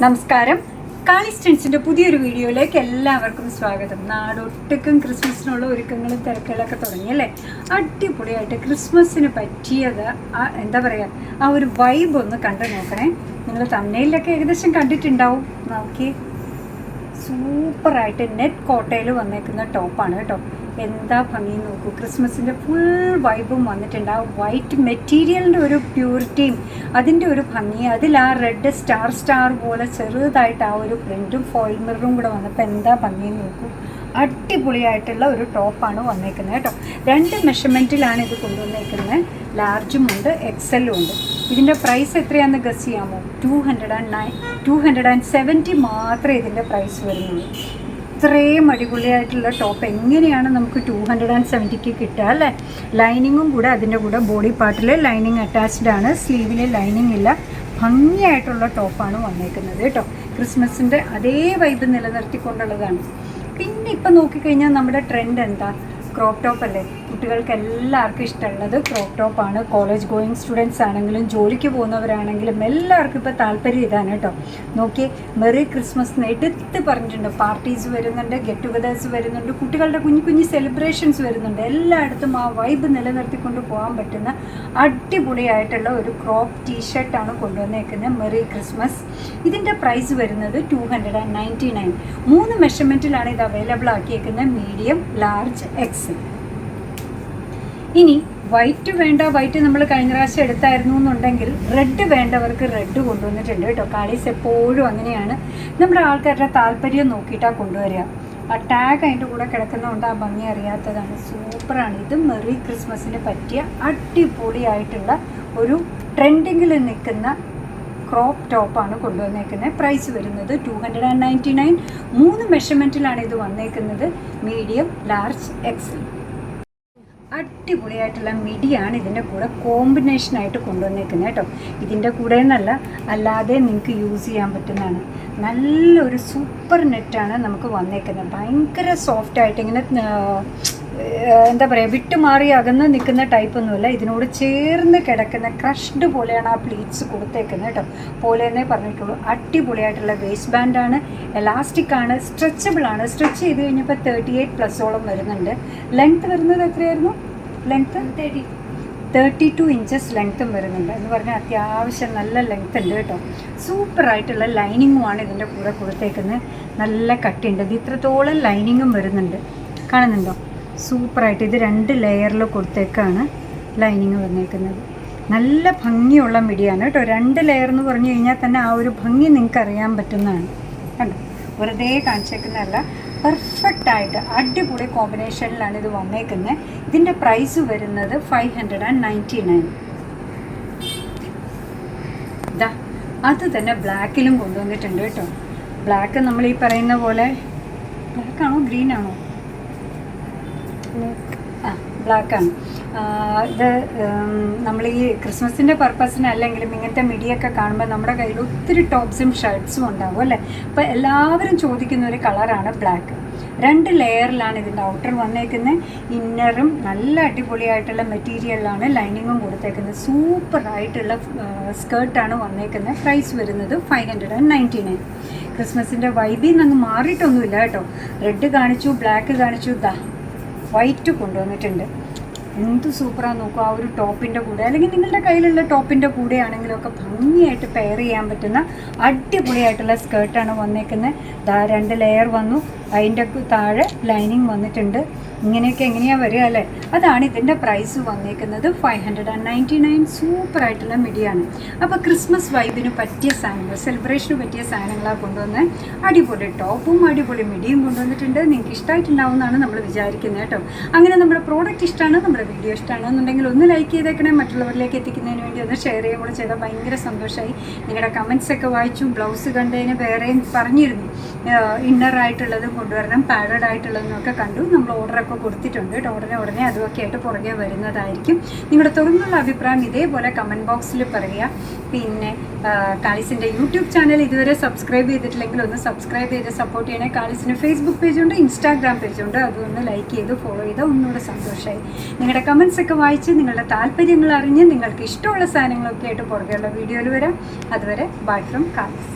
നമസ്കാരം. കാളിസ്റ്റൻസിൻ്റെ പുതിയൊരു വീഡിയോയിലേക്ക് എല്ലാവർക്കും സ്വാഗതം. നാടൊട്ടുക്കും ക്രിസ്മസിനുള്ള ഒരുക്കങ്ങളും തിരക്കുകളൊക്കെ തുടങ്ങിയല്ലേ. അടിപൊളിയായിട്ട് ക്രിസ്മസിന് പറ്റിയത് എന്താ പറയുക, ആ ഒരു വൈബ് ഒന്ന് കണ്ടു നോക്കണേ. നിങ്ങൾ തമ്മനയിലൊക്കെ ഏകദേശം കണ്ടിട്ടുണ്ടാവും. നോക്കി, സൂപ്പറായിട്ട് നെറ്റ് കോട്ടയിൽ വന്നേക്കുന്ന ടോപ്പാണ് കേട്ടോ. എന്താ ഭംഗി നോക്കൂ. ക്രിസ്മസിൻ്റെ ഫുൾ വൈബും വന്നിട്ടുണ്ട്. ആ വൈറ്റ് മെറ്റീരിയലിൻ്റെ ഒരു പ്യൂരിറ്റിയും അതിൻ്റെ ഒരു ഭംഗി, അതിൽ ആ റെഡ് സ്റ്റാർ പോലെ ചെറുതായിട്ട് ആ ഒരു പ്രിൻറ്റും ഫോയിൽ മിററും കൂടെ വന്നപ്പോൾ എന്താ ഭംഗി നോക്കൂ. അടിപൊളിയായിട്ടുള്ള ഒരു ടോപ്പാണ് വന്നേക്കുന്നത് കേട്ടോ. 2 മെഷർമെൻറ്റിലാണ് ഇത് കൊണ്ടുവന്നേക്കുന്നത്. ലാർജും ഉണ്ട്, എക്സലും ഉണ്ട്. ഇതിൻ്റെ പ്രൈസ് എത്രയാണെന്ന് ഗസ് ചെയ്യാമോ? 270 മാത്രമേ ഇതിൻ്റെ പ്രൈസ് വരുന്നുള്ളൂ. ഇത്രയും അടിപൊളിയായിട്ടുള്ള ടോപ്പ് എങ്ങനെയാണ് നമുക്ക് 270ക്ക് കിട്ടുക അല്ലേ? ലൈനിങ്ങും കൂടെ അതിൻ്റെ കൂടെ ബോഡി പാർട്ടിൽ ലൈനിങ് അറ്റാച്ച്ഡ് ആണ്, സ്ലീവിൽ ലൈനിങ് ഇല്ല. ഭംഗിയായിട്ടുള്ള ടോപ്പാണ് വന്നേക്കുന്നത് കേട്ടോ. ക്രിസ്മസിൻ്റെ അതേ വൈബ് നിലനിർത്തിക്കൊണ്ടുള്ളതാണ്. പിന്നെ ഇപ്പം നോക്കിക്കഴിഞ്ഞാൽ നമ്മുടെ ട്രെൻഡ് എന്താ? ക്രോപ്പ് ടോപ്പ് അല്ലേ. കുട്ടികൾക്ക് എല്ലാവർക്കും ഇഷ്ടമുള്ളത് ക്രോപ്പ് ടോപ്പാണ്. കോളേജ് ഗോയിങ് സ്റ്റുഡൻസ് ആണെങ്കിലും ജോലിക്ക് പോകുന്നവരാണെങ്കിലും എല്ലാവർക്കും ഇപ്പോൾ താല്പര്യം ഇതാണ് കേട്ടോ. നോക്കി, മെറി ക്രിസ്മസ് എടുത്ത് പറഞ്ഞിട്ടുണ്ട്. പാർട്ടീസ് വരുന്നുണ്ട്, ഗെറ്റ് ടുഗദേഴ്സ് വരുന്നുണ്ട്, കുട്ടികളുടെ കുഞ്ഞു സെലിബ്രേഷൻസ് വരുന്നുണ്ട്. എല്ലായിടത്തും ആ വൈബ് നിലനിർത്തിക്കൊണ്ട് പോകാൻ പറ്റുന്ന അടിപൊളിയായിട്ടുള്ള ഒരു ക്രോപ്പ് ടീഷർട്ടാണ് കൊണ്ടുവന്നേക്കുന്നത്. Merry Christmas. ഇതിൻ്റെ പ്രൈസ് വരുന്നത് 299. 3 മെഷർമെൻറ്റിലാണ് ഇത് അവൈലബിൾ ആക്കിയേക്കുന്നത്. Medium, large, X. ഇനി വൈറ്റ് വേണ്ട, വൈറ്റ് നമ്മൾ കഴിഞ്ഞ പ്രാവശ്യം എടുത്തായിരുന്നു എന്നുണ്ടെങ്കിൽ റെഡ് വേണ്ടവർക്ക് റെഡ് കൊണ്ടുവന്നിട്ടുണ്ട് കേട്ടോ. കാളീസ് എപ്പോഴും അങ്ങനെയാണ്, നമ്മുടെ ആൾക്കാരുടെ താല്പര്യം നോക്കിയിട്ടാണ് കൊണ്ടുവരിക. ആ ടാഗ് അതിൻ്റെ കൂടെ കിടക്കുന്നതുകൊണ്ട് ആ ഭംഗി അറിയാത്തതാണ്. സൂപ്പറാണ്. ഇത് മെറി ക്രിസ്മസിന് പറ്റിയ അടിപൊളിയായിട്ടുള്ള ഒരു ട്രെൻഡിങ്ങിൽ നിൽക്കുന്ന ക്രോപ്പ് ടോപ്പാണ് കൊണ്ടുവന്നേക്കുന്നത്. പ്രൈസ് വരുന്നത് 299. 3 മെഷർമെൻറ്റിലാണ് ഇത് വന്നേക്കുന്നത്. Medium, large, XL. അടിപൊളിയായിട്ടുള്ള മിഡിയാണ് ഇതിൻ്റെ കൂടെ കോമ്പിനേഷനായിട്ട് കൊണ്ടുവന്നേക്കുന്നത് കേട്ടോ. ഇതിൻ്റെ കൂടെ എന്നല്ല, അല്ലാതെ നിങ്ങൾക്ക് യൂസ് ചെയ്യാൻ പറ്റുന്നതാണ്. നല്ലൊരു സൂപ്പർ നെറ്റാണ് നമുക്ക് വന്നേക്കുന്നത്. ഭയങ്കര സോഫ്റ്റായിട്ട് ഇങ്ങനെ എന്താ പറയുക, വിട്ടുമാറി അകന്ന് നിൽക്കുന്ന ടൈപ്പൊന്നുമില്ല. ഇതിനോട് ചേർന്ന് കിടക്കുന്ന ക്രഷ്ഡ് പോലെയാണ് ആ പ്ലീറ്റ്സ് കൊടുത്തേക്കുന്നത് കേട്ടോ. പോലെ എന്നേ പറഞ്ഞിട്ടുള്ളൂ. അടിപൊളിയായിട്ടുള്ള വേസ്റ്റ് ബാൻഡാണ്, എലാസ്റ്റിക് ആണ്, സ്ട്രെച്ചബിൾ ആണ്. സ്ട്രെച്ച് ചെയ്ത് കഴിഞ്ഞപ്പോൾ 38+ വരുന്നുണ്ട്. ലെങ്ത്ത് വരുന്നത് എത്രയായിരുന്നു? ലെങ്ത്ത് 32 ഇഞ്ചസ് ലെങ്ത്തും വരുന്നുണ്ട്. എന്ന് പറഞ്ഞാൽ അത്യാവശ്യം നല്ല ലെങ്ത്ത് ഉണ്ട് കേട്ടോ. സൂപ്പറായിട്ടുള്ള ലൈനിങ്ങുമാണ് ഇതിൻ്റെ കൂടെ കൊടുത്തേക്കുന്നത്. നല്ല കട്ടിയുണ്ട്. ഇത് ഇത്രത്തോളം ലൈനിങ്ങും വരുന്നുണ്ട്. കാണുന്നുണ്ടോ? സൂപ്പറായിട്ട് ഇത് 2 ലെയറിൽ കൊടുത്തേക്കാണ് ലൈനിങ് വന്നേക്കുന്നത്. നല്ല ഭംഗിയുള്ള മിഡിയാണ് കേട്ടോ. 2 ലെയർ എന്ന് പറഞ്ഞു കഴിഞ്ഞാൽ തന്നെ ആ ഒരു ഭംഗി നിങ്ങൾക്ക് അറിയാൻ പറ്റുന്നതാണ്. കണ്ടോ, വെറുതെ കാണിച്ചേക്കുന്നതല്ല, പെർഫെക്റ്റായിട്ട് അടിപൊളി കോമ്പിനേഷനിലാണ് ഇത് വന്നേക്കുന്നത്. ഇതിൻ്റെ പ്രൈസ് വരുന്നത് 599. ഇതാ അത് തന്നെ ബ്ലാക്കിലും കൊണ്ടുവന്നിട്ടുണ്ട് കേട്ടോ. ബ്ലാക്ക് നമ്മൾ ഈ പറയുന്ന പോലെ, ബ്ലാക്കാണോ ഗ്രീൻ ആണോ? ബ്ലാക്കാണ്. ഇത് നമ്മൾ ഈ ക്രിസ്മസിൻ്റെ പർപ്പസിന് അല്ലെങ്കിലും ഇങ്ങനത്തെ മിഡിയൊക്കെ കാണുമ്പോൾ നമ്മുടെ കയ്യിൽ ഒത്തിരി ടോപ്സും ഷർട്ട്സും ഉണ്ടാവും അല്ലേ. അപ്പോൾ എല്ലാവരും ചോദിക്കുന്ന ഒരു കളറാണ് ബ്ലാക്ക്. 2 ലെയറിലാണ് ഇതിൻ്റെ ഔട്ടർ വന്നേക്കുന്നത്. ഇന്നറും നല്ല അടിപൊളിയായിട്ടുള്ള മെറ്റീരിയലിലാണ് ലൈനിങ്ങും കൊടുത്തേക്കുന്നത്. സൂപ്പറായിട്ടുള്ള സ്കേർട്ടാണ് വന്നേക്കുന്നത്. പ്രൈസ് വരുന്നത് 599. ക്രിസ്മസിൻ്റെ വൈബിൽ നിന്ന് അങ്ങ് മാറിയിട്ടൊന്നുമില്ല കേട്ടോ. റെഡ് കാണിച്ചു, ബ്ലാക്ക് കാണിച്ചു, ദാ വൈറ്റ് കൊണ്ടുവന്നിട്ടുണ്ട്. എന്ത് സൂപ്പറാന്ന് നോക്കുക. ആ ഒരു ടോപ്പിൻ്റെ കൂടെ അല്ലെങ്കിൽ നിങ്ങളുടെ കയ്യിലുള്ള ടോപ്പിൻ്റെ കൂടെ ആണെങ്കിലും ഒക്കെ ഭംഗിയായിട്ട് പെയർ ചെയ്യാൻ പറ്റുന്ന അടിപൊളിയായിട്ടുള്ള സ്കേർട്ടാണ് വന്നേക്കുന്നത്. 2 ലെയർ വന്നു, അതിൻ്റെ താഴെ ലൈനിങ് വന്നിട്ടുണ്ട്. ഇങ്ങനെയൊക്കെ എങ്ങനെയാണ് വരിക അല്ലേ. അതാണ് ഇതിൻ്റെ പ്രൈസ് വന്നേക്കുന്നത് 599. സൂപ്പറായിട്ടുള്ള മിഡിയാണ്. അപ്പോൾ ക്രിസ്മസ് വൈബിന് പറ്റിയ സാധനങ്ങൾ, സെലിബ്രേഷന് പറ്റിയ സാധനങ്ങളാണ് കൊണ്ടുവന്ന്. അടിപൊളി ടോപ്പും അടിപൊളി മിഡിയും കൊണ്ടുവന്നിട്ടുണ്ട്. നിങ്ങൾക്ക് ഇഷ്ടമായിട്ടുണ്ടാവുമെന്നാണ് നമ്മൾ വിചാരിക്കുന്നത് കേട്ടോ. അങ്ങനെ നമ്മുടെ പ്രോഡക്റ്റ് ഇഷ്ടമാണ്, നമ്മുടെ വീഡിയോ ഇഷ്ടമാണെന്നുണ്ടെങ്കിൽ ഒന്ന് ലൈക്ക് ചെയ്തേക്കണേ. മറ്റുള്ളവരിലേക്ക് എത്തിക്കുന്നതിന് വേണ്ടി ഒന്ന് ഷെയർ ചെയ്യുകയും കൂടെ ചെയ്താൽ ഭയങ്കര സന്തോഷമായി. നിങ്ങളുടെ കമൻറ്റ്സൊക്കെ വായിച്ചു. ബ്ലൗസ് കണ്ടതിന് വേറെയും പറഞ്ഞിരുന്നു, ഇന്നറായിട്ടുള്ളതും കൊണ്ടുവരണം, പാഡഡ് ആയിട്ടുള്ളതെന്നൊക്കെ കണ്ടു. നമ്മൾ ഓർഡറൊക്കെ കൊടുത്തിട്ടുണ്ട് കേട്ടോ. ഉടനെ അതുമൊക്കെ ആയിട്ട് പുറകെ വരുന്നതായിരിക്കും. നിങ്ങളുടെ തുറന്നുള്ള അഭിപ്രായം ഇതേപോലെ കമൻറ്റ് ബോക്സിൽ പറയുക. പിന്നെ കാളിസിൻ്റെ യൂട്യൂബ് ചാനൽ ഇതുവരെ സബ്സ്ക്രൈബ് ചെയ്തിട്ടില്ലെങ്കിൽ ഒന്ന് സബ്സ്ക്രൈബ് ചെയ്ത് സപ്പോർട്ട് ചെയ്യണേ. കാളിസിന് ഫേസ്ബുക്ക് പേജുണ്ട്, ഇൻസ്റ്റാഗ്രാം പേജുണ്ട്. അതൊന്ന് ലൈക്ക് ചെയ്ത് ഫോളോ ചെയ്താൽ ഒന്നുകൂടെ സന്തോഷമായി. നിങ്ങളുടെ കമൻറ്റ്സൊക്കെ വായിച്ച് നിങ്ങളുടെ താല്പര്യങ്ങൾ അറിഞ്ഞ് നിങ്ങൾക്ക് ഇഷ്ടമുള്ള സാധനങ്ങളൊക്കെ ആയിട്ട് പുറകെയുള്ള വീഡിയോയിൽ വരാം. അതുവരെ ബൈ ഫ്രം കാളിസ്.